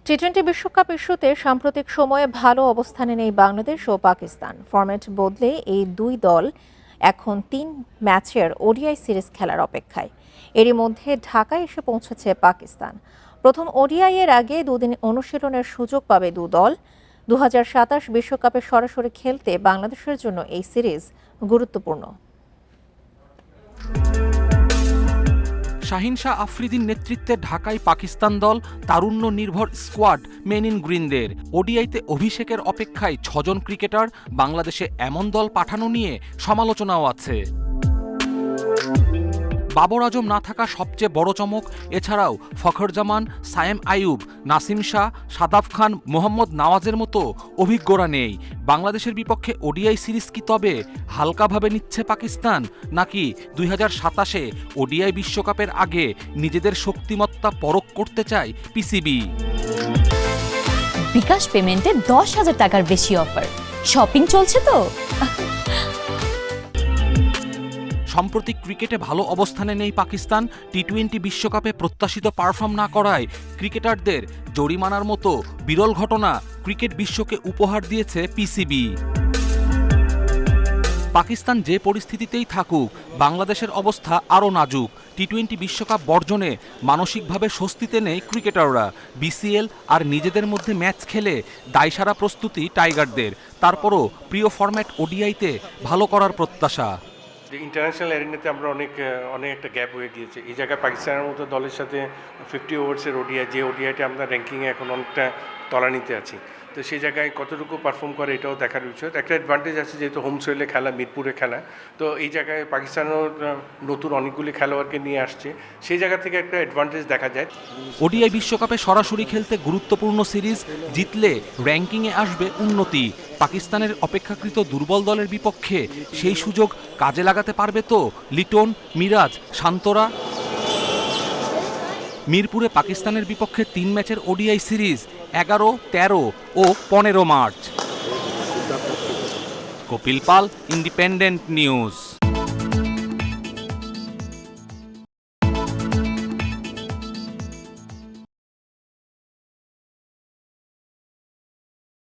টি-20 বিশ্বকাপ ইস্যুতে সাম্প্রতিক সময়ে ভালো অবস্থানে নেই বাংলাদেশ ও পাকিস্তান। ফরম্যাট বদলে এই দুই দল এখন ৩ ম্যাচের ওডিআই সিরিজ খেলার অপেক্ষায়। এরই মধ্যে ঢাকায় এসে পৌঁছেছে পাকিস্তান। প্রথম ওডিআই এর আগে দুদিন অনুশীলনের সুযোগ পাবে দু দল। ২০২৭ বিশ্বকাপে সরাসরি খেলতে বাংলাদেশের জন্য এই সিরিজ গুরুত্বপূর্ণ। শাহিন শাহ আফ্রিদির নেতৃত্বে ঢাকায় পাকিস্তান দল তারুণ্য নির্ভর স্কোয়াড মেন ইন গ্রিনদের। ওডিআইতে অভিষেকের অপেক্ষায় ৬ জন ক্রিকেটার বাংলাদেশে এমন দল পাঠানো নিয়ে সমালোচনাও আছে। বাবর আজম না থাকা সবচেয়ে বড় চমক। এছাড়াও ফখর জামান, সায়েম আইয়ুব, নাসিম শাহ, সাদাব খান, মোহাম্মদ নওয়াজের মতো অভিজ্ঞরা নেই। বাংলাদেশের বিপক্ষে ওডিআই সিরিজ কি তবে হালকাভাবে নিচ্ছে পাকিস্তান, নাকি ২০২৭-এ ওডিআই বিশ্বকাপের আগে নিজেদের শক্তিমত্তা পরখ করতে চায় পিসিবি? বিকাশ পেমেন্টে ১০,০০০ টাকার বেশি অফার। শপিং চলছে তো। সম্প্রতি ক্রিকেটে ভালো অবস্থানে নেই পাকিস্তান। টি-20 বিশ্বকাপে প্রত্যাশিত পারফর্ম না করায় ক্রিকেটারদের জরিমানার মতো বিরল ঘটনা ক্রিকেট বিশ্বকে উপহার দিয়েছে পিসিবি। পাকিস্তান যে পরিস্থিতিতেই থাকুক, বাংলাদেশের অবস্থা আরও নাজুক। টি-20 বিশ্বকাপ বর্জনে মানসিকভাবে স্বস্তিতে নেই ক্রিকেটাররা। বিসিএল আর নিজেদের মধ্যে ম্যাচ খেলে দায়সারা প্রস্তুতি টাইগারদের। তারপরও প্রিয় ফরম্যাট ওডিআইতে ভালো করার প্রত্যাশা। ইন্টারন্যাশনাল অ্যারেনাতে আমরা অনেক একটা গ্যাপ হয়ে গিয়েছে। এই জায়গায় পাকিস্তানের মতো দলের সাথে 50 ওভার্সের ওডিআই, যে ওডিআইটা আমরা র্যাঙ্কিংয়ে এখন অনেকটা তলানিতে আছি, তো সেই জায়গায় কতটুকু পারফর্ম করে এটাও দেখার বিষয়। একটা অ্যাডভান্টেজ আছে যেহেতু হোম সয়েলে খেলা, মিরপুরে খেলা, তো এই জায়গায় পাকিস্তানও নতুন অনেকগুলি খেলোয়াড়কে নিয়ে আসছে, সেই জায়গা থেকে একটা অ্যাডভান্টেজ দেখা যায়। ওডিআই বিশ্বকাপে সরাসরি খেলতে গুরুত্বপূর্ণ সিরিজ, জিতলে র্যাঙ্কিংয়ে আসবে উন্নতি। পাকিস্তানের অপেক্ষাকৃত দুর্বল দলের বিপক্ষে সেই সুযোগ কাজে লাগাতে পারবে তো লিটন, মিরাজ, শান্তরা? মিরপুরে পাকিস্তানের বিপক্ষে ৩ ম্যাচের ওডিআই সিরিজ ১১, ১৩ ও ১৫ মার্চ। কপিল পাল, ইন্ডিপেন্ডেন্ট নিউজ।